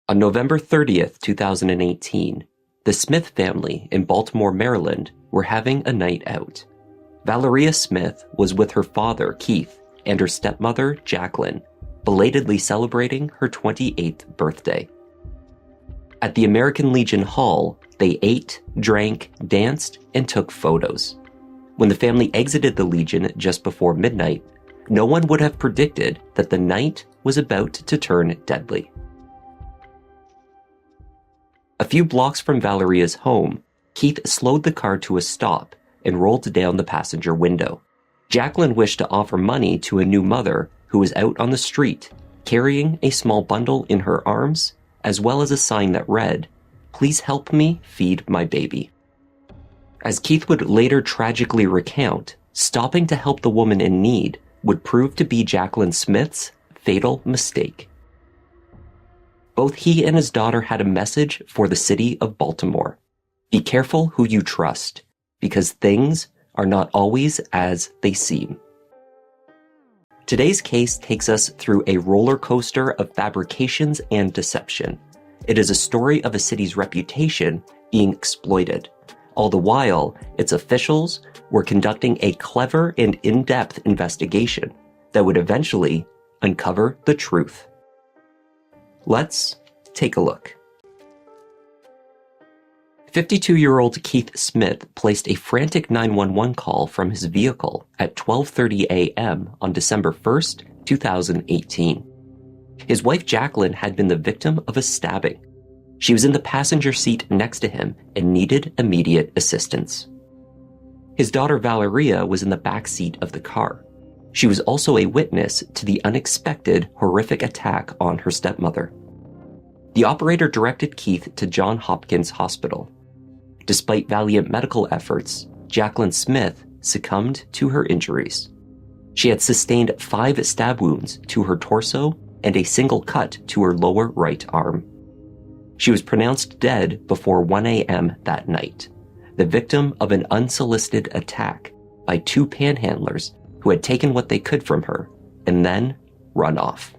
On November 30th, 2018, the Smith family in Baltimore, Maryland were having a night out. Valeria Smith was with her father, Keith, and her stepmother, Jacquelyn, belatedly celebrating her 28th birthday. At the American Legion Hall, they ate, drank, danced, and took photos. When the family exited the Legion just before midnight, no one would have predicted that the night was about to turn deadly. A few blocks from Valeria's home, Keith slowed the car to a stop and rolled down the passenger window. Jacquelyn wished to offer money to a new mother who was out on the street, carrying a small bundle in her arms, as well as a sign that read, "Please help me feed my baby." As Keith would later tragically recount, stopping to help the woman in need would prove to be Jacquelyn Smith's fatal mistake. Both he and his daughter had a message for the city of Baltimore. Be careful who you trust, because things are not always as they seem. Today's case takes us through a roller coaster of fabrications and deception. It is a story of a city's reputation being exploited. All the while, its officials were conducting a clever and in-depth investigation that would eventually uncover the truth. Let's take a look. 52-year-old Keith Smith placed a frantic 911 call from his vehicle at 12:30 a.m. on December 1st, 2018. His wife Jacquelyn had been the victim of a stabbing. She was in the passenger seat next to him and needed immediate assistance. His daughter Valeria was in the back seat of the car. She was also a witness to the unexpected, horrific attack on her stepmother. The operator directed Keith to Johns Hopkins Hospital. Despite valiant medical efforts, Jacquelyn Smith succumbed to her injuries. She had sustained 5 stab wounds to her torso and a single cut to her lower right arm. She was pronounced dead before 1 a.m. that night, the victim of an unsolicited attack by 2 panhandlers who had taken what they could from her and then run off.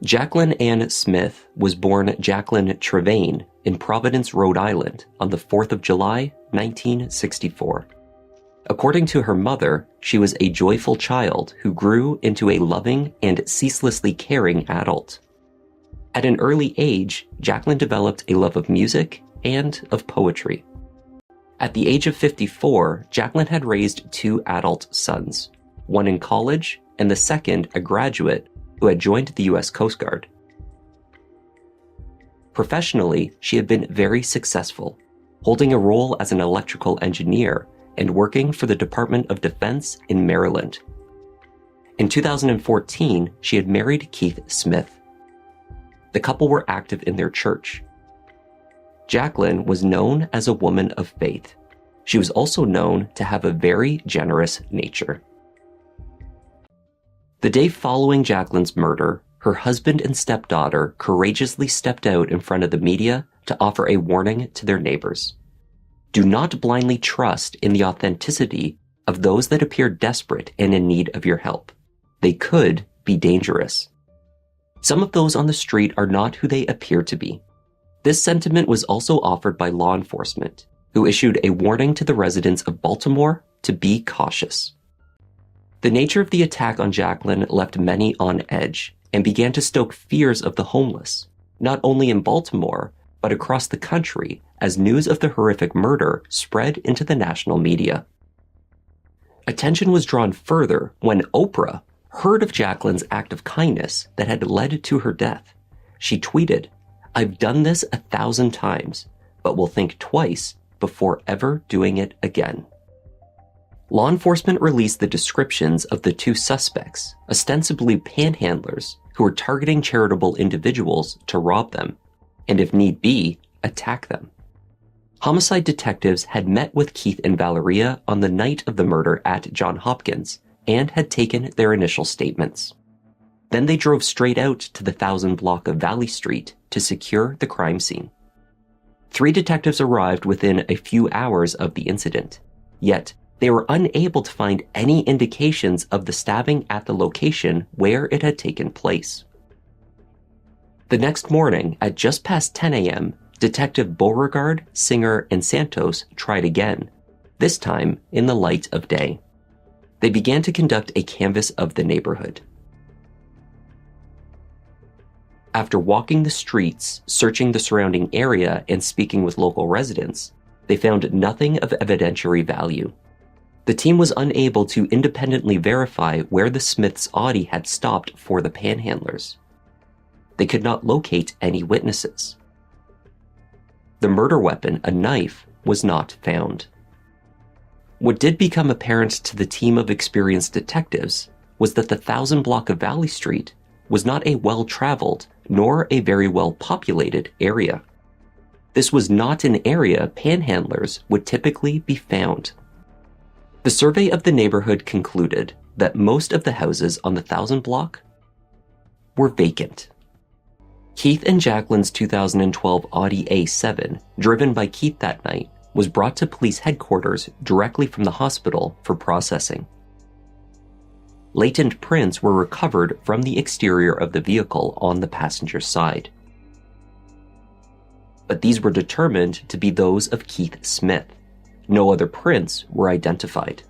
Jacquelyn Ann Smith was born Jacquelyn Trevane in Providence, Rhode Island on the 4th of July, 1964. According to her mother, she was a joyful child who grew into a loving and ceaselessly caring adult. At an early age, Jacquelyn developed a love of music and of poetry. At the age of 54, Jacquelyn had raised 2 adult sons, one in college and the second a graduate who had joined the U.S. Coast Guard. Professionally, she had been very successful, holding a role as an electrical engineer and working for the Department of Defense in Maryland. In 2014, she had married Keith Smith. The couple were active in their church. Jacquelyn was known as a woman of faith. She was also known to have a very generous nature. The day following Jacquelyn's murder, her husband and stepdaughter courageously stepped out in front of the media to offer a warning to their neighbors. Do not blindly trust in the authenticity of those that appear desperate and in need of your help. They could be dangerous. Some of those on the street are not who they appear to be. This sentiment was also offered by law enforcement, who issued a warning to the residents of Baltimore to be cautious. The nature of the attack on Jacquelyn left many on edge and began to stoke fears of the homeless, not only in Baltimore, but across the country as news of the horrific murder spread into the national media. Attention was drawn further when Oprah heard of Jacquelyn's act of kindness that had led to her death. She tweeted, "I've done this 1,000 times, but will think twice before ever doing it again." Law enforcement released the descriptions of the 2 suspects, ostensibly panhandlers, who were targeting charitable individuals to rob them, and if need be, attack them. Homicide detectives had met with Keith and Valeria on the night of the murder at Johns Hopkins and had taken their initial statements. Then they drove straight out to the 1000 block of Valley Street to secure the crime scene. 3 detectives arrived within a few hours of the incident, yet they were unable to find any indications of the stabbing at the location where it had taken place. The next morning, at just past 10 a.m., Detective Beauregard, Singer, and Santos tried again, this time in the light of day. They began to conduct a canvass of the neighborhood. After walking the streets, searching the surrounding area, and speaking with local residents, they found nothing of evidentiary value. The team was unable to independently verify where the Smiths' Audi had stopped for the panhandlers. They could not locate any witnesses. The murder weapon, a knife, was not found. What did become apparent to the team of experienced detectives was that the 1000 block of Valley Street was not a well-traveled nor a very well-populated area. This was not an area panhandlers would typically be found. The survey of the neighborhood concluded that most of the houses on the 1000 block were vacant. Keith and Jacquelyn's 2012 Audi A7, driven by Keith that night, was brought to police headquarters directly from the hospital for processing. Latent prints were recovered from the exterior of the vehicle on the passenger side. But these were determined to be those of Keith Smith. No other prints were identified.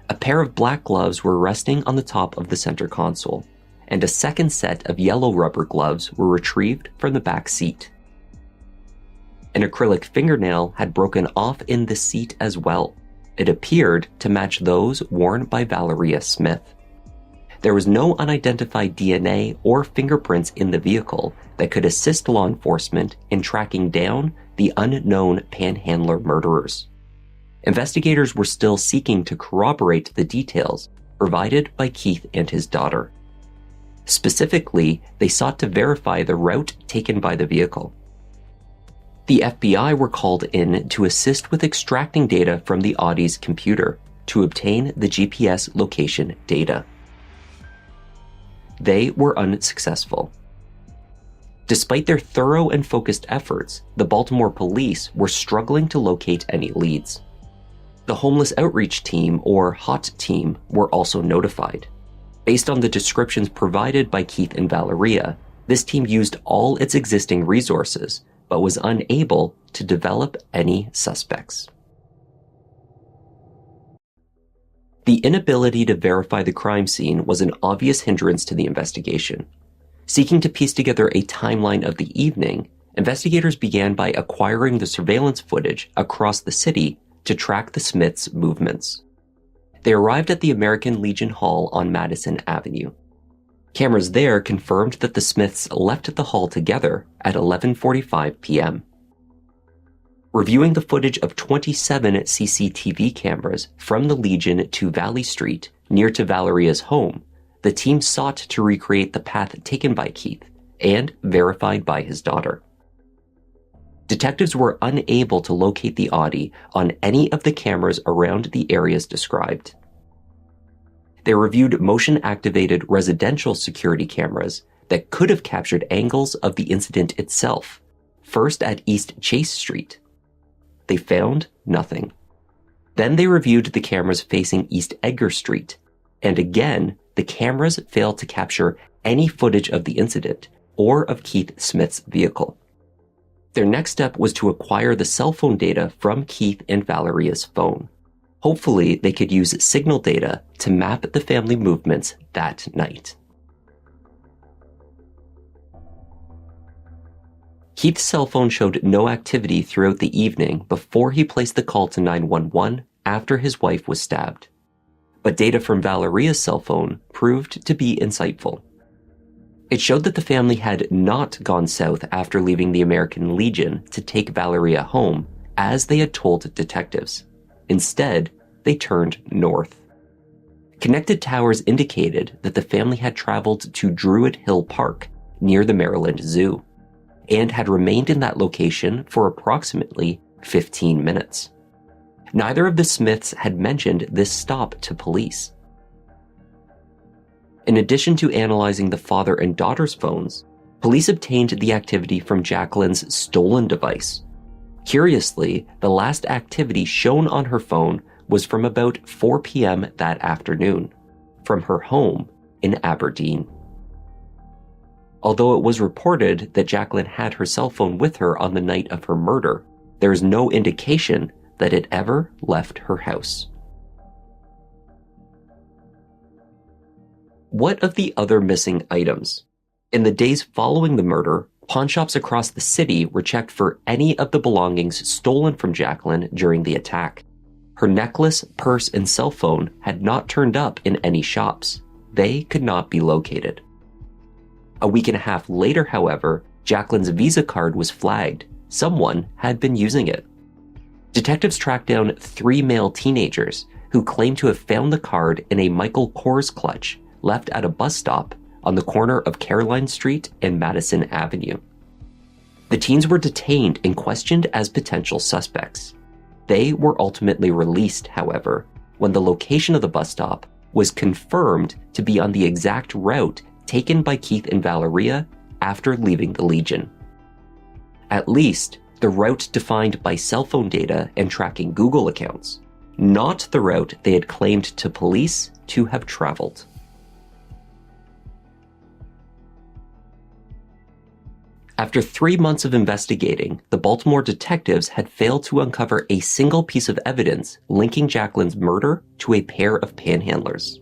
A pair of black gloves were resting on the top of the center console, and a second set of yellow rubber gloves were retrieved from the back seat. An acrylic fingernail had broken off in the seat as well. It appeared to match those worn by Valeria Smith. There was no unidentified DNA or fingerprints in the vehicle that could assist law enforcement in tracking down the unknown panhandler murderers. Investigators were still seeking to corroborate the details provided by Keith and his daughter. Specifically, they sought to verify the route taken by the vehicle. The FBI were called in to assist with extracting data from the Audi's computer to obtain the GPS location data. They were unsuccessful. Despite their thorough and focused efforts, the Baltimore police were struggling to locate any leads. The Homeless Outreach Team, or HOT team, were also notified. Based on the descriptions provided by Keith and Valeria, this team used all its existing resources, but was unable to develop any suspects. The inability to verify the crime scene was an obvious hindrance to the investigation. Seeking to piece together a timeline of the evening, investigators began by acquiring the surveillance footage across the city to track the Smiths' movements. They arrived at the American Legion Hall on Madison Avenue. Cameras there confirmed that the Smiths left the hall together at 11:45 p.m. Reviewing the footage of 27 CCTV cameras from the Legion to Valley Street, near to Valeria's home, the team sought to recreate the path taken by Keith and verified by his daughter. Detectives were unable to locate the Audi on any of the cameras around the areas described. They reviewed motion-activated residential security cameras that could have captured angles of the incident itself, first at East Chase Street. They found nothing. Then they reviewed the cameras facing East Edgar Street, and again, the cameras failed to capture any footage of the incident or of Keith Smith's vehicle. Their next step was to acquire the cell phone data from Keith and Valeria's phone. Hopefully, they could use signal data to map the family movements that night. Keith's cell phone showed no activity throughout the evening before he placed the call to 911 after his wife was stabbed. But data from Valeria's cell phone proved to be insightful. It showed that the family had not gone south after leaving the American Legion to take Valeria home, as they had told detectives. Instead, they turned north. Connected towers indicated that the family had traveled to Druid Hill Park, near the Maryland Zoo, and had remained in that location for approximately 15 minutes. Neither of the Smiths had mentioned this stop to police. In addition to analyzing the father and daughter's phones, police obtained the activity from Jacquelyn's stolen device. Curiously, the last activity shown on her phone was from about 4 p.m. that afternoon, from her home in Aberdeen. Although it was reported that Jacquelyn had her cell phone with her on the night of her murder, there is no indication that it ever left her house. What of the other missing items? In the days following the murder, pawn shops across the city were checked for any of the belongings stolen from Jacquelyn during the attack. Her necklace, purse, and cell phone had not turned up in any shops. They could not be located. A week and a half later, however, Jacquelyn's Visa card was flagged. Someone had been using it. Detectives tracked down 3 male teenagers who claimed to have found the card in a Michael Kors clutch left at a bus stop on the corner of Caroline Street and Madison Avenue. The teens were detained and questioned as potential suspects. They were ultimately released, however, when the location of the bus stop was confirmed to be on the exact route taken by Keith and Valeria after leaving the Legion. At least, the route defined by cell phone data and tracking Google accounts, not the route they had claimed to police to have traveled. After 3 months of investigating, the Baltimore detectives had failed to uncover a single piece of evidence linking Jacquelyn's murder to a pair of panhandlers.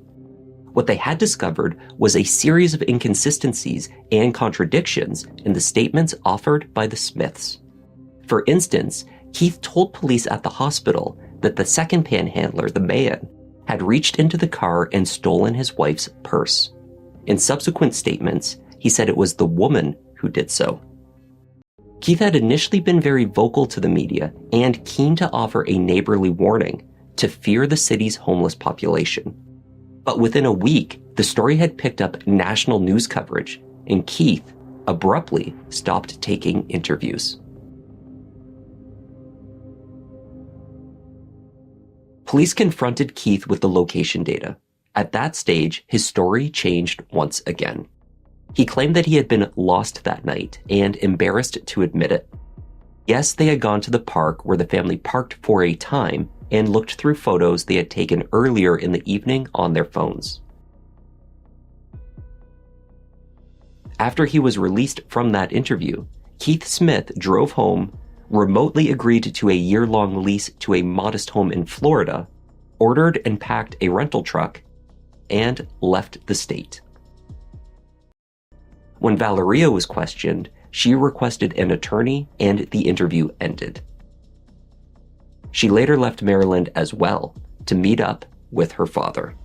What they had discovered was a series of inconsistencies and contradictions in the statements offered by the Smiths. For instance, Keith told police at the hospital that the second panhandler, the man, had reached into the car and stolen his wife's purse. In subsequent statements, he said it was the woman who did so. Keith had initially been very vocal to the media and keen to offer a neighborly warning to fear the city's homeless population. But within a week, the story had picked up national news coverage, and Keith abruptly stopped taking interviews. Police confronted Keith with the location data. At that stage, his story changed once again. He claimed that he had been lost that night and embarrassed to admit it. Yes, they had gone to the park where the family parked for a time and looked through photos they had taken earlier in the evening on their phones. After he was released from that interview, Keith Smith drove home, remotely agreed to a year-long lease to a modest home in Florida, ordered and packed a rental truck, and left the state. When Valeria was questioned, she requested an attorney and the interview ended. She later left Maryland as well to meet up with her father.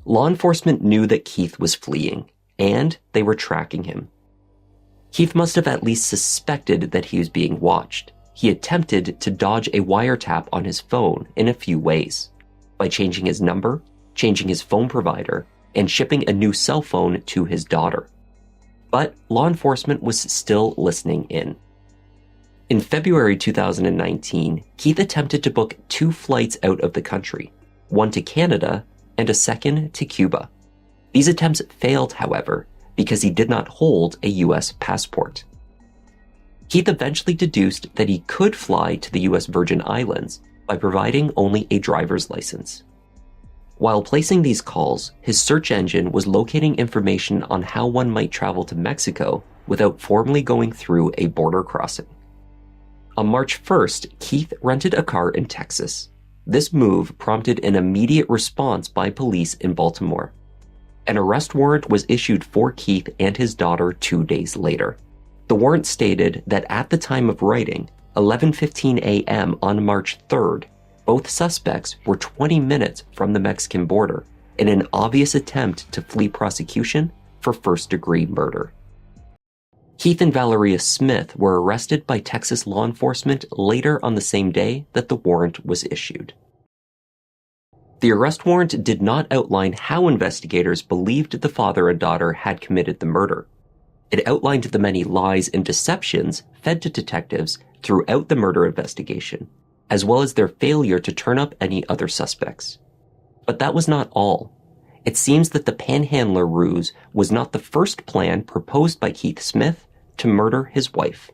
Law enforcement knew that Keith was fleeing, and they were tracking him. Keith must have at least suspected that he was being watched. He attempted to dodge a wiretap on his phone in a few ways, by changing his number, changing his phone provider, and shipping a new cell phone to his daughter. But law enforcement was still listening in. In February 2019, Keith attempted to book 2 flights out of the country, one to Canada and a second to Cuba. These attempts failed, however, because he did not hold a U.S. passport. Keith eventually deduced that he could fly to the U.S. Virgin Islands by providing only a driver's license. While placing these calls, his search engine was locating information on how one might travel to Mexico without formally going through a border crossing. On March 1st, Keith rented a car in Texas. This move prompted an immediate response by police in Baltimore. An arrest warrant was issued for Keith and his daughter 2 days later. The warrant stated that at the time of writing, 11:15 a.m. on March 3rd, both suspects were 20 minutes from the Mexican border in an obvious attempt to flee prosecution for first-degree murder. Keith and Valeria Smith were arrested by Texas law enforcement later on the same day that the warrant was issued. The arrest warrant did not outline how investigators believed the father and daughter had committed the murder. It outlined the many lies and deceptions fed to detectives throughout the murder investigation, as well as their failure to turn up any other suspects. But that was not all. It seems that the panhandler ruse was not the first plan proposed by Keith Smith to murder his wife.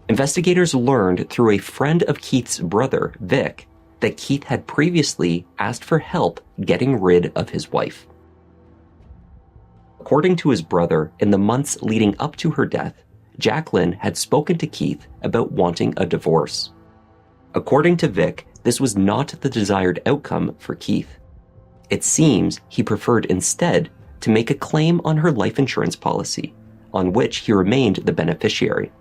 Investigators learned through a friend of Keith's brother, Vic, that Keith had previously asked for help getting rid of his wife. According to his brother, in the months leading up to her death, Jacquelyn had spoken to Keith about wanting a divorce. According to Vic, this was not the desired outcome for Keith. It seems he preferred instead to make a claim on her life insurance policy, on which he remained the beneficiary.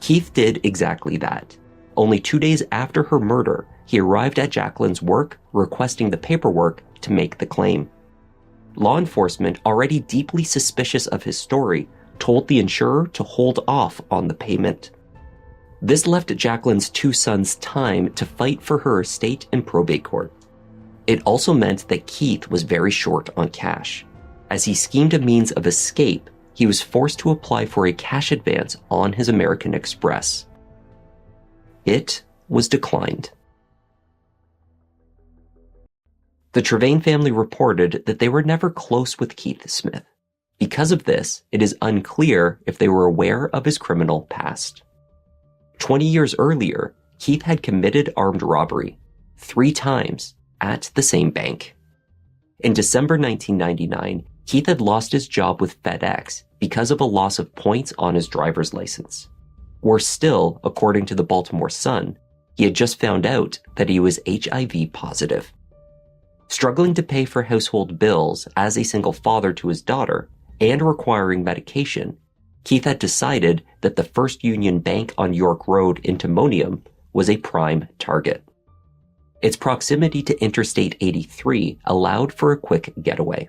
Keith did exactly that. Only 2 days after her murder, he arrived at Jacquelyn's work requesting the paperwork to make the claim. Law enforcement, already deeply suspicious of his story, told the insurer to hold off on the payment. This left Jacquelyn's 2 sons time to fight for her estate in probate court. It also meant that Keith was very short on cash. As he schemed a means of escape, he was forced to apply for a cash advance on his American Express. It was declined. The Trevane family reported that they were never close with Keith Smith. Because of this, it is unclear if they were aware of his criminal past. 20 years earlier, Keith had committed armed robbery 3 times at the same bank. In December 1999, Keith had lost his job with FedEx because of a loss of points on his driver's license. Worse still, according to the Baltimore Sun, he had just found out that he was HIV positive. Struggling to pay for household bills as a single father to his daughter and requiring medication, Keith had decided that the First Union Bank on York Road in Timonium was a prime target. Its proximity to Interstate 83 allowed for a quick getaway.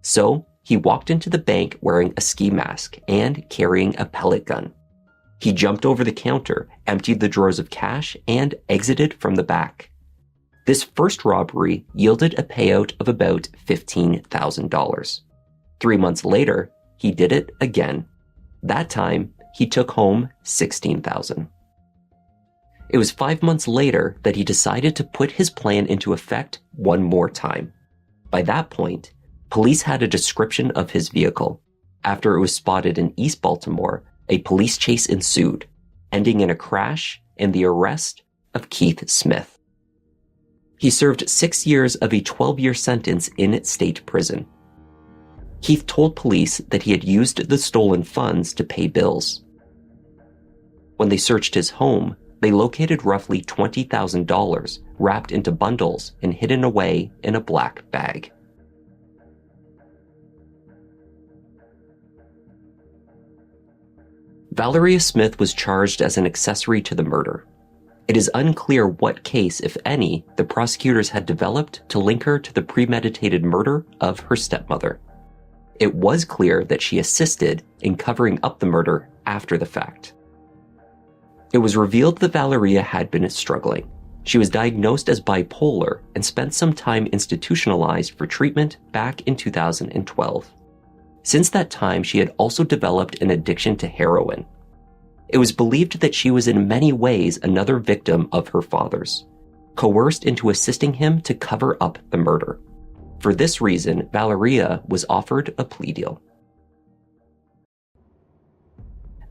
So, he walked into the bank wearing a ski mask and carrying a pellet gun. He jumped over the counter, emptied the drawers of cash, and exited from the back. This first robbery yielded a payout of about $15,000. 3 months later, he did it again. That time, he took home $16,000. It was 5 months later that he decided to put his plan into effect one more time. By that point, police had a description of his vehicle. After it was spotted in East Baltimore, a police chase ensued, ending in a crash and the arrest of Keith Smith. He served 6 years of a 12-year sentence in state prison. Keith told police that he had used the stolen funds to pay bills. When they searched his home, they located roughly $20,000 wrapped into bundles and hidden away in a black bag. Valeria Smith was charged as an accessory to the murder. It is unclear what case, if any, the prosecutors had developed to link her to the premeditated murder of her stepmother. It was clear that she assisted in covering up the murder after the fact. It was revealed that Valeria had been struggling. She was diagnosed as bipolar and spent some time institutionalized for treatment back in 2012. Since that time, she had also developed an addiction to heroin. It was believed that she was in many ways another victim of her father's, coerced into assisting him to cover up the murder. For this reason, Valeria was offered a plea deal.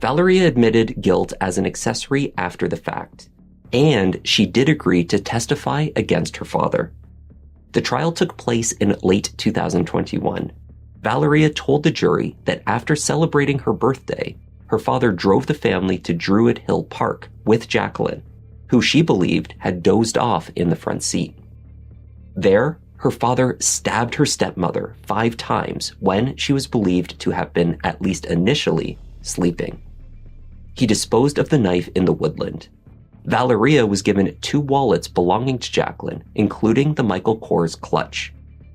Valeria admitted guilt as an accessory after the fact, and she did agree to testify against her father. The trial took place in late 2021. Valeria told the jury that after celebrating her birthday, her father drove the family to Druid Hill Park with Jacquelyn, who she believed had dozed off in the front seat. There, her father stabbed her stepmother 5 times when she was believed to have been, at least initially, sleeping. He disposed of the knife in the woodland. Valeria was given 2 wallets belonging to Jacquelyn, including the Michael Kors clutch.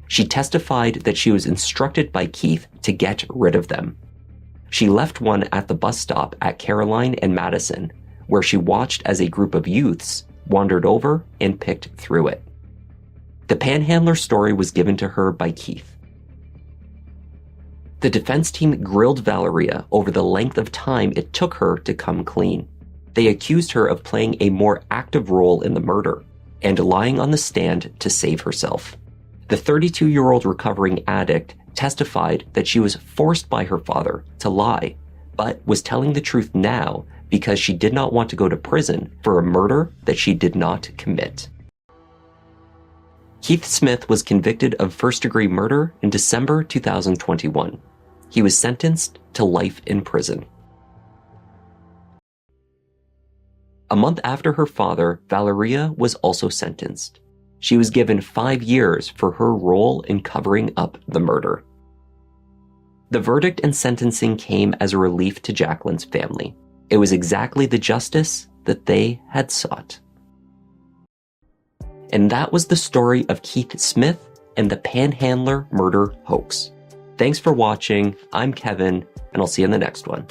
She testified that she was instructed by Keith to get rid of them. She left one at the bus stop at Caroline and Madison, where she watched as a group of youths wandered over and picked through it. The panhandler story was given to her by Keith. The defense team grilled Valeria over the length of time it took her to come clean. They accused her of playing a more active role in the murder and lying on the stand to save herself. The 32-year-old recovering addict testified that she was forced by her father to lie, but was telling the truth now because she did not want to go to prison for a murder that she did not commit. Keith Smith was convicted of first-degree murder in December 2021. He was sentenced to life in prison. A month after her father, Valeria was also sentenced. She was given 5 years for her role in covering up the murder. The verdict and sentencing came as a relief to Jacquelyn's family. It was exactly the justice that they had sought. And that was the story of Keith Smith and the Panhandler murder hoax. Thanks for watching. I'm Kevin, and I'll see you in the next one.